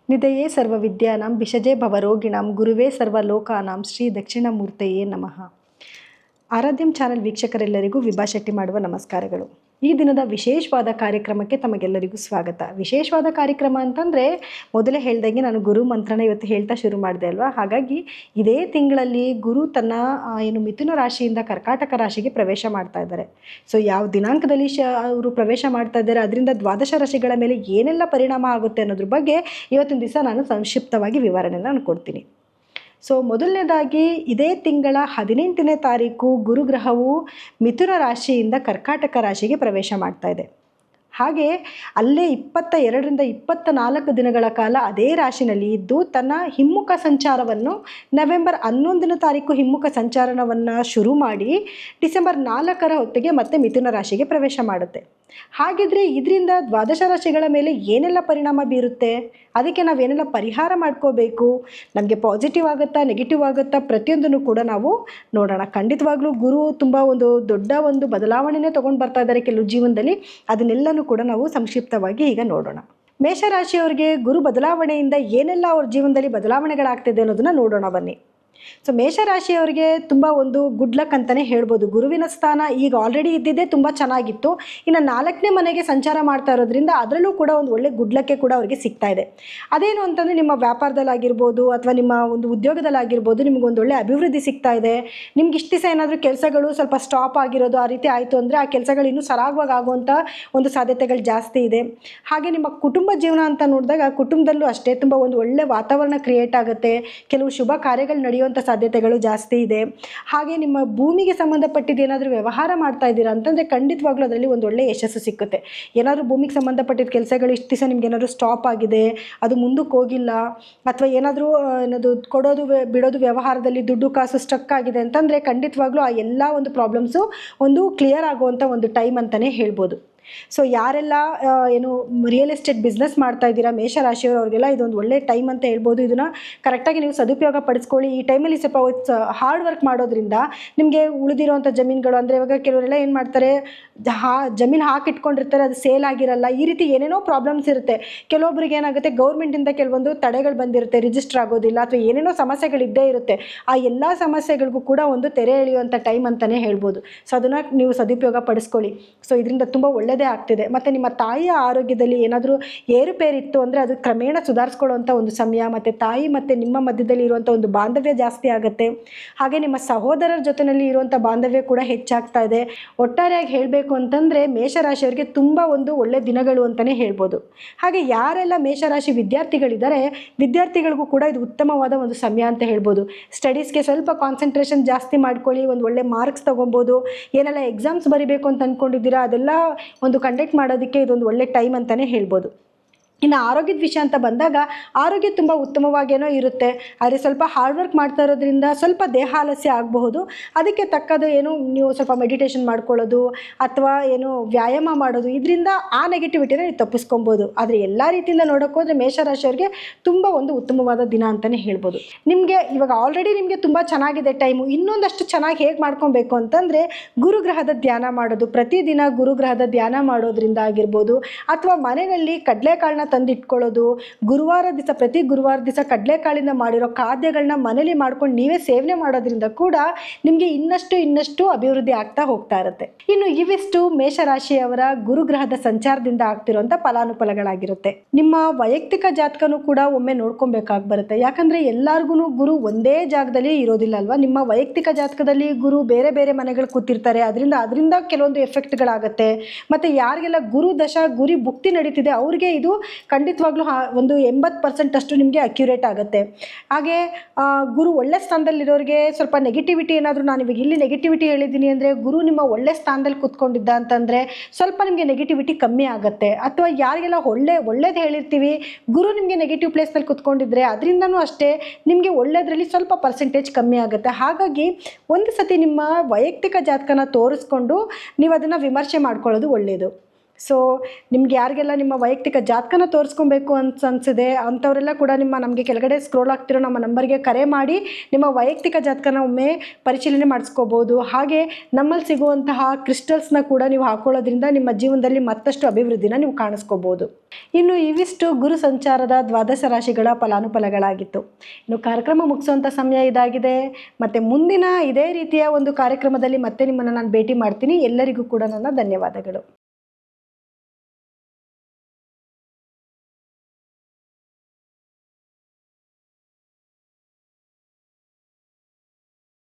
ನಿಧಯೇ ಸರ್ವವಿದ್ಯಾನಾಂ ಭಿಷಜೇ ಭವರೋಗಿಣಾಂ ಗುರುವೇ ಸರ್ವಲೋಕಾನಾಂ ಶ್ರೀ ದಕ್ಷಿಣಮೂರ್ತಯೇ ನಮಃ. ಆರಾಧ್ಯಂ ಚಾನೆಲ್ ವೀಕ್ಷಕರೆಲ್ಲರಿಗೂ ವಿಭಾ ಶೆಟ್ಟಿ ಮಾಡುವ ನಮಸ್ಕಾರಗಳು. ಈ ದಿನದ ವಿಶೇಷವಾದ ಕಾರ್ಯಕ್ರಮಕ್ಕೆ ತಮಗೆಲ್ಲರಿಗೂ ಸ್ವಾಗತ. ವಿಶೇಷವಾದ ಕಾರ್ಯಕ್ರಮ ಅಂತಂದರೆ ಮೊದಲೇ ಹೇಳ್ದಂಗೆ ನಾನು ಗುರು ಮಂತ್ರನ ಇವತ್ತು ಹೇಳ್ತಾ ಶುರು ಮಾಡಿದೆ ಅಲ್ವಾ. ಹಾಗಾಗಿ ಇದೇ ತಿಂಗಳಲ್ಲಿ ಗುರು ತನ್ನ ಮಿಥುನ ರಾಶಿಯಿಂದ ಕರ್ಕಾಟಕ ರಾಶಿಗೆ ಪ್ರವೇಶ ಮಾಡ್ತಾ ಇದ್ದಾರೆ. ಸೊ ಯಾವ ದಿನಾಂಕದಲ್ಲಿ ಅವರು ಪ್ರವೇಶ ಮಾಡ್ತಾ ಇದ್ದಾರೆ, ಅದರಿಂದ ದ್ವಾದಶ ರಾಶಿಗಳ ಮೇಲೆ ಏನೆಲ್ಲ ಪರಿಣಾಮ ಆಗುತ್ತೆ ಅನ್ನೋದ್ರ ಬಗ್ಗೆ ಇವತ್ತಿನ ದಿವಸ ನಾನು ಸಂಕ್ಷಿಪ್ತವಾಗಿ ವಿವರಣೆಯನ್ನು ನಾನು ಕೊಡ್ತೀನಿ. ಸೊ ಮೊದಲನೇದಾಗಿ ಇದೇ ತಿಂಗಳ 18ನೇ ತಾರೀಕು ಗುರುಗ್ರಹವು ಮಿಥುನ ರಾಶಿಯಿಂದ ಕರ್ಕಾಟಕ ರಾಶಿಗೆ ಪ್ರವೇಶ ಮಾಡ್ತಾ ಇದೆ. ಹಾಗೆ ಅಲ್ಲೇ 22ರಿಂದ 24 ದಿನಗಳ ಕಾಲ ಅದೇ ರಾಶಿನಲ್ಲಿ ಇದ್ದು ತನ್ನ ಹಿಮ್ಮುಖ ಸಂಚಾರವನ್ನು ನವೆಂಬರ್ 11ನೇ ತಾರೀಕು ಹಿಮ್ಮುಖ ಸಂಚಾರವನ್ನು ಶುರು ಮಾಡಿ ಡಿಸೆಂಬರ್ 4ರ ಹೊತ್ತಿಗೆ ಮತ್ತೆ ಮಿಥುನ ರಾಶಿಗೆ ಪ್ರವೇಶ ಮಾಡುತ್ತೆ. ಹಾಗಿದ್ರೆ ಇದರಿಂದ ದ್ವಾದಶ ರಾಶಿಗಳ ಮೇಲೆ ಏನೆಲ್ಲ ಪರಿಣಾಮ ಬೀರುತ್ತೆ, ಅದಕ್ಕೆ ನಾವೇನೆಲ್ಲ ಪರಿಹಾರ ಮಾಡ್ಕೋಬೇಕು, ನಮಗೆ ಪಾಸಿಟಿವ್ ಆಗುತ್ತಾ ನೆಗೆಟಿವ್ ಆಗುತ್ತಾ ಪ್ರತಿಯೊಂದನ್ನು ಕೂಡ ನಾವು ನೋಡೋಣ. ಖಂಡಿತವಾಗ್ಲೂ ಗುರು ತುಂಬ ದೊಡ್ಡ ಬದಲಾವಣೆನೇ ತೊಗೊಂಡು ಬರ್ತಾ ಇದ್ದಾರೆ ಕೆಲವು ಜೀವನದಲ್ಲಿ. ಅದನ್ನೆಲ್ಲನೂ ಕೂಡ ನಾವು ಸಂಕ್ಷಿಪ್ತವಾಗಿ ಈಗ ನೋಡೋಣ. ಮೇಷರಾಶಿಯವರಿಗೆ ಗುರು ಬದಲಾವಣೆಯಿಂದ ಏನೆಲ್ಲ ಅವ್ರ ಜೀವನದಲ್ಲಿ ಬದಲಾವಣೆಗಳಾಗ್ತಿದೆ ಅನ್ನೋದನ್ನ ನೋಡೋಣ ಬನ್ನಿ. ಸೊ ಮೇಷರಾಶಿಯವರಿಗೆ ತುಂಬ ಗುಡ್ ಲಕ್ ಅಂತಲೇ ಹೇಳ್ಬೋದು. ಗುರುವಿನ ಸ್ಥಾನ ಈಗ ಆಲ್ರೆಡಿ ಇದ್ದಿದ್ದೇ ತುಂಬ ಚೆನ್ನಾಗಿತ್ತು. ಇನ್ನು 4ನೇ ಮನೆಗೆ ಸಂಚಾರ ಮಾಡ್ತಾ ಇರೋದ್ರಿಂದ ಅದರಲ್ಲೂ ಕೂಡ ಒಳ್ಳೆ ಗುಡ್ ಲಕ್ಕೆ ಕೂಡ ಅವರಿಗೆ ಸಿಗ್ತಾ ಇದೆ. ಅದೇನು ಅಂತಂದರೆ ನಿಮ್ಮ ವ್ಯಾಪಾರದಲ್ಲಾಗಿರ್ಬೋದು ಅಥವಾ ನಿಮ್ಮ ಉದ್ಯೋಗದಲ್ಲಾಗಿರ್ಬೋದು ನಿಮಗೊಂದು ಒಳ್ಳೆ ಅಭಿವೃದ್ಧಿ ಸಿಗ್ತಾ ಇದೆ. ನಿಮ್ಗೆ ಇಷ್ಟು ದಿವಸ ಏನಾದರೂ ಕೆಲಸಗಳು ಸ್ವಲ್ಪ ಸ್ಟಾಪ್ ಆಗಿರೋದು ಆ ರೀತಿ ಆಯಿತು ಅಂದರೆ ಆ ಕೆಲಸಗಳು ಇನ್ನೂ ಸರಾಗವಾಗಿ ಆಗುವಂಥ ಸಾಧ್ಯತೆಗಳು ಜಾಸ್ತಿ ಇದೆ. ಹಾಗೆ ನಿಮ್ಮ ಕುಟುಂಬ ಜೀವನ ಅಂತ ನೋಡಿದಾಗ ಕುಟುಂಬದಲ್ಲೂ ಅಷ್ಟೇ ತುಂಬ ಒಳ್ಳೆ ವಾತಾವರಣ ಕ್ರಿಯೇಟ್ ಆಗುತ್ತೆ. ಕೆಲವು ಶುಭ ಕಾರ್ಯಗಳು ನಡೆಯುವಂಥ ಸಾಧ್ಯತೆಗಳು ಜಾಸ್ತಿ ಇದೆ. ಹಾಗೆ ನಿಮ್ಮ ಭೂಮಿಗೆ ಸಂಬಂಧಪಟ್ಟಿದ್ದು ಏನಾದರೂ ವ್ಯವಹಾರ ಮಾಡ್ತಾ ಇದ್ದೀರಾ ಅಂತಂದರೆ ಖಂಡಿತವಾಗ್ಲೂ ಅದರಲ್ಲಿ ಒಳ್ಳೆ ಯಶಸ್ಸು ಸಿಕ್ಕುತ್ತೆ. ಏನಾದರೂ ಭೂಮಿಗೆ ಸಂಬಂಧಪಟ್ಟಿದ್ದ ಕೆಲಸಗಳು ಇಷ್ಟು ದಿವಸ ನಿಮ್ಗೆ ಏನಾದರೂ ಸ್ಟಾಪ್ ಆಗಿದೆ, ಅದು ಮುಂದಕ್ಕೆ ಹೋಗಿಲ್ಲ, ಅಥವಾ ಏನಾದರೂ ಕೊಡೋದು ಬಿಡೋದು ವ್ಯವಹಾರದಲ್ಲಿ ದುಡ್ಡು ಕಾಸು ಸ್ಟಕ್ ಆಗಿದೆ ಅಂತಂದರೆ ಖಂಡಿತವಾಗ್ಲೂ ಆ ಎಲ್ಲ ಪ್ರಾಬ್ಲಮ್ಸು ಕ್ಲಿಯರ್ ಆಗುವಂಥ ಟೈಮ್ ಅಂತಲೇ ಹೇಳ್ಬೋದು. ಸೊ ಯಾರೆಲ್ಲ ರಿಯಲ್ ಎಸ್ಟೇಟ್ ಬಿಸ್ನೆಸ್ ಮಾಡ್ತಾ ಇದ್ದೀರಾ ಮೇಷರಾಶಿಯವರು, ಅವ್ರಿಗೆಲ್ಲ ಇದೊಂದು ಒಳ್ಳೆ ಟೈಮ್ ಅಂತ ಹೇಳ್ಬೋದು. ಇದನ್ನು ಕರೆಕ್ಟಾಗಿ ನೀವು ಸದುಪಯೋಗ ಪಡಿಸ್ಕೊಳ್ಳಿ. ಈ ಟೈಮಲ್ಲಿ ಸ್ವಲ್ಪ ಹಾರ್ಡ್ ವರ್ಕ್ ಮಾಡೋದ್ರಿಂದ ನಿಮಗೆ ಉಳಿದಿರೋವಂಥ ಜಮೀನುಗಳು ಅಂದರೆ ಇವಾಗ ಕೆಲವರೆಲ್ಲ ಏನು ಮಾಡ್ತಾರೆ, ಜಮೀನು ಹಾಕಿಟ್ಕೊಂಡಿರ್ತಾರೆ, ಅದು ಸೇಲ್ ಆಗಿರಲ್ಲ. ಈ ರೀತಿ ಏನೇನೋ ಪ್ರಾಬ್ಲಮ್ಸ್ ಇರುತ್ತೆ. ಕೆಲವೊಬ್ರಿಗೆ ಏನಾಗುತ್ತೆ, ಗೌರ್ಮೆಂಟಿಂದ ಕೆಲವೊಂದು ತಡೆಗಳು ಬಂದಿರುತ್ತೆ, ರಿಜಿಸ್ಟರ್ ಆಗೋದಿಲ್ಲ ಅಥವಾ ಏನೇನೋ ಸಮಸ್ಯೆಗಳಿದ್ದೇ ಇರುತ್ತೆ. ಆ ಎಲ್ಲ ಸಮಸ್ಯೆಗಳಿಗೂ ಕೂಡ ತೆರೆ ಎಳೆಯುವಂಥ ಟೈಮ್ ಅಂತಲೇ ಹೇಳ್ಬೋದು. ಸೊ ಅದನ್ನು ನೀವು ಸದುಪಯೋಗ ಪಡಿಸ್ಕೊಳ್ಳಿ. ಸೊ ಇದರಿಂದ ತುಂಬ ಒಳ್ಳೆಯದೇ ಆಗ್ತಿದೆ. ಮತ್ತು ನಿಮ್ಮ ತಾಯಿಯ ಆರೋಗ್ಯದಲ್ಲಿ ಏನಾದರೂ ಏರುಪೇರಿತ್ತು ಅಂದರೆ ಅದು ಕ್ರಮೇಣ ಸುಧಾರಿಸ್ಕೊಳ್ಳುವಂಥ ಸಮಯ. ಮತ್ತು ತಾಯಿ ಮತ್ತು ನಿಮ್ಮ ಮಧ್ಯದಲ್ಲಿ ಇರುವಂಥ ಬಾಂಧವ್ಯ ಜಾಸ್ತಿ ಆಗುತ್ತೆ. ಹಾಗೆ ನಿಮ್ಮ ಸಹೋದರರ ಜೊತೆಯಲ್ಲಿ ಇರುವಂಥ ಬಾಂಧವ್ಯ ಕೂಡ ಹೆಚ್ಚಾಗ್ತಾ ಇದೆ. ಒಟ್ಟಾರೆಯಾಗಿ ಹೇಳಬೇಕು ಅಂತಂದರೆ ಮೇಷರಾಶಿಯವರಿಗೆ ತುಂಬ ಒಳ್ಳೆ ದಿನಗಳು ಅಂತಲೇ ಹೇಳ್ಬೋದು. ಹಾಗೆ ಯಾರೆಲ್ಲ ಮೇಷರಾಶಿ ವಿದ್ಯಾರ್ಥಿಗಳಿದ್ದಾರೆ, ವಿದ್ಯಾರ್ಥಿಗಳಿಗೂ ಕೂಡ ಇದು ಉತ್ತಮವಾದ ಸಮಯ ಅಂತ ಹೇಳ್ಬೋದು. ಸ್ಟಡೀಸ್ಗೆ ಸ್ವಲ್ಪ ಕಾನ್ಸಂಟ್ರೇಷನ್ ಜಾಸ್ತಿ ಮಾಡ್ಕೊಳ್ಳಿ, ಒಳ್ಳೆ ಮಾರ್ಕ್ಸ್ ತೊಗೊಬೋದು. ಏನೆಲ್ಲ ಎಕ್ಸಾಮ್ಸ್ ಬರೀಬೇಕು ಅಂತ ಅಂದ್ಕೊಂಡಿದ್ದೀರಾ ಅದೆಲ್ಲ ಕಂಡಕ್ಟ್ ಮಾಡೋದಕ್ಕೆ ಇದೊಂದು ಒಳ್ಳೆ ಟೈಮ್ ಅಂತಲೇ ಹೇಳ್ಬೋದು. ಇನ್ನು ಆರೋಗ್ಯದ ವಿಷಯ ಅಂತ ಬಂದಾಗ ಆರೋಗ್ಯ ತುಂಬ ಉತ್ತಮವಾಗೇನೋ ಇರುತ್ತೆ. ಆದರೆ ಸ್ವಲ್ಪ ಹಾರ್ಡ್ ವರ್ಕ್ ಮಾಡ್ತಾ ಇರೋದ್ರಿಂದ ಸ್ವಲ್ಪ ದೇಹ ಆಲಸ್ಯ ಆಗಬಹುದು. ಅದಕ್ಕೆ ತಕ್ಕದು ನೀವು ಸ್ವಲ್ಪ ಮೆಡಿಟೇಷನ್ ಮಾಡ್ಕೊಳ್ಳೋದು ಅಥವಾ ವ್ಯಾಯಾಮ ಮಾಡೋದು, ಇದರಿಂದ ಆ ನೆಗೆಟಿವಿಟಿನ ನೀವು ತಪ್ಪಿಸ್ಕೊಬೋದು. ಆದರೆ ಎಲ್ಲ ರೀತಿಯಿಂದ ನೋಡೋಕೆ ಹೋದರೆ ಮೇಷರಾಶಿಯವರಿಗೆ ತುಂಬ ಉತ್ತಮವಾದ ದಿನ ಅಂತಲೇ ಹೇಳ್ಬೋದು. ನಿಮಗೆ ಇವಾಗ ಆಲ್ರೆಡಿ ನಿಮಗೆ ತುಂಬ ಚೆನ್ನಾಗಿದೆ ಟೈಮು. ಇನ್ನೊಂದಷ್ಟು ಚೆನ್ನಾಗಿ ಹೇಗೆ ಮಾಡ್ಕೊಬೇಕು ಅಂತಂದರೆ ಗುರುಗ್ರಹದ ಧ್ಯಾನ ಮಾಡೋದು. ಪ್ರತಿದಿನ ಗುರುಗ್ರಹದ ಧ್ಯಾನ ಮಾಡೋದ್ರಿಂದ ಆಗಿರ್ಬೋದು, ಅಥವಾ ಮನೆಯಲ್ಲಿ ಕಡಲೆಕಾಳನ್ನ ತಂದಿಟ್ಕೊಳ್ಳೋದು. ಪ್ರತಿ ಗುರುವಾರ ದಿವಸ ಕಡಲೆಕಾಳಿಂದ ಮಾಡಿರೋ ಖಾದ್ಯಗಳನ್ನ ಮನೇಲಿ ಮಾಡ್ಕೊಂಡು ನೀವೇ ಸೇವನೆ ಮಾಡೋದ್ರಿಂದ ಕೂಡ ನಿಮಗೆ ಇನ್ನಷ್ಟು ಅಭಿವೃದ್ಧಿ ಆಗ್ತಾ ಹೋಗ್ತಾ ಇರುತ್ತೆ. ಇನ್ನು ಇವಿಷ್ಟು ಮೇಷರಾಶಿಯವರ ಗುರುಗ್ರಹದ ಸಂಚಾರದಿಂದ ಆಗ್ತಿರುವಂಥ ಫಲಾನುಫಲಗಳಾಗಿರುತ್ತೆ. ನಿಮ್ಮ ವೈಯಕ್ತಿಕ ಜಾತಕನೂ ಕೂಡ ಒಮ್ಮೆ ನೋಡ್ಕೊಬೇಕಾಗಿ ಬರುತ್ತೆ. ಯಾಕಂದರೆ ಎಲ್ಲರಿಗೂ ಗುರು ಒಂದೇ ಜಾಗದಲ್ಲಿ ಇರೋದಿಲ್ಲ ಅಲ್ವಾ. ನಿಮ್ಮ ವೈಯಕ್ತಿಕ ಜಾತಕದಲ್ಲಿ ಗುರು ಬೇರೆ ಬೇರೆ ಮನೆಗಳು ಕೂತಿರ್ತಾರೆ. ಅದರಿಂದ ಕೆಲವೊಂದು ಎಫೆಕ್ಟ್ಗಳಾಗುತ್ತೆ. ಮತ್ತು ಯಾರಿಗೆಲ್ಲ ಗುರು ದಶ ಗುರಿ ಭುಕ್ತಿ ನಡೀತಿದೆ ಅವ್ರಿಗೆ ಇದು ಖಂಡಿತವಾಗ್ಲೂ 80% ಅಷ್ಟು ನಿಮಗೆ ಅಕ್ಯುರೇಟ್ ಆಗುತ್ತೆ. ಹಾಗೆ ಗುರು ಒಳ್ಳೆ ಸ್ಥಾನದಲ್ಲಿರೋರಿಗೆ ಸ್ವಲ್ಪ ನೆಗೆಟಿವಿಟಿ ಏನಾದರೂ, ನಾನು ಇವಾಗ ಇಲ್ಲಿ ನೆಗೆಟಿವಿಟಿ ಹೇಳಿದ್ದೀನಿ ಅಂದರೆ ಗುರು ನಿಮ್ಮ ಒಳ್ಳೆ ಸ್ಥಾನದಲ್ಲಿ ಕೂತ್ಕೊಂಡಿದ್ದ ಅಂತಂದರೆ ಸ್ವಲ್ಪ ನಿಮಗೆ ನೆಗೆಟಿವಿಟಿ ಕಮ್ಮಿ ಆಗುತ್ತೆ. ಅಥವಾ ಯಾರಿಗೆಲ್ಲ ಒಳ್ಳೇದು ಹೇಳಿರ್ತೀವಿ ಗುರು ನಿಮಗೆ ನೆಗೆಟಿವ್ ಪ್ಲೇಸ್ನಲ್ಲಿ ಕೂತ್ಕೊಂಡಿದ್ರೆ ಅದರಿಂದನೂ ಅಷ್ಟೇ ನಿಮಗೆ ಒಳ್ಳೆಯದರಲ್ಲಿ ಸ್ವಲ್ಪ ಪರ್ಸೆಂಟೇಜ್ ಕಮ್ಮಿ ಆಗುತ್ತೆ. ಹಾಗಾಗಿ ಒಂದು ಸತಿ ನಿಮ್ಮ ವೈಯಕ್ತಿಕ ಜಾತಕನ ತೋರಿಸ್ಕೊಂಡು ನೀವು ಅದನ್ನು ವಿಮರ್ಶೆ ಮಾಡ್ಕೊಳ್ಳೋದು ಒಳ್ಳೆಯದು. ಸೊ ನಿಮ್ಗೆ ಯಾರಿಗೆಲ್ಲ ನಿಮ್ಮ ವೈಯಕ್ತಿಕ ಜಾತಕನ ತೋರಿಸ್ಕೊಬೇಕು ಅಂತ ಅನಿಸಿದೆ ಅಂಥವರೆಲ್ಲ ಕೂಡ ನಮಗೆ ಕೆಳಗಡೆ ಸ್ಕ್ರೋಲ್ ಆಗ್ತಿರೋ ನಮ್ಮ ನಂಬರ್ಗೆ ಕರೆ ಮಾಡಿ ನಿಮ್ಮ ವೈಯಕ್ತಿಕ ಜಾತಕನ ಒಮ್ಮೆ ಪರಿಶೀಲನೆ ಮಾಡಿಸ್ಕೋಬೋದು. ಹಾಗೆ ನಮ್ಮಲ್ಲಿ ಸಿಗುವಂತಹ ಕ್ರಿಸ್ಟಲ್ಸ್ನ ಕೂಡ ನೀವು ಹಾಕೊಳ್ಳೋದ್ರಿಂದ ನಿಮ್ಮ ಜೀವನದಲ್ಲಿ ಮತ್ತಷ್ಟು ಅಭಿವೃದ್ಧಿನ ನೀವು ಕಾಣಿಸ್ಕೋಬೋದು. ಇನ್ನು ಇವಿಷ್ಟು ಗುರು ಸಂಚಾರದ ದ್ವಾದಶ ರಾಶಿಗಳ ಫಲಾನುಫಲಗಳಾಗಿತ್ತು. ಇನ್ನು ಕಾರ್ಯಕ್ರಮ ಮುಗಿಸುವಂಥ ಸಮಯ ಇದಾಗಿದೆ. ಮತ್ತು ಮುಂದಿನ ಇದೇ ರೀತಿಯ ಒಂದು ಕಾರ್ಯಕ್ರಮದಲ್ಲಿ ಮತ್ತೆ ನಿಮ್ಮನ್ನು ನಾನು ಭೇಟಿ ಮಾಡ್ತೀನಿ. ಎಲ್ಲರಿಗೂ ಕೂಡ ನನ್ನ ಧನ್ಯವಾದಗಳು.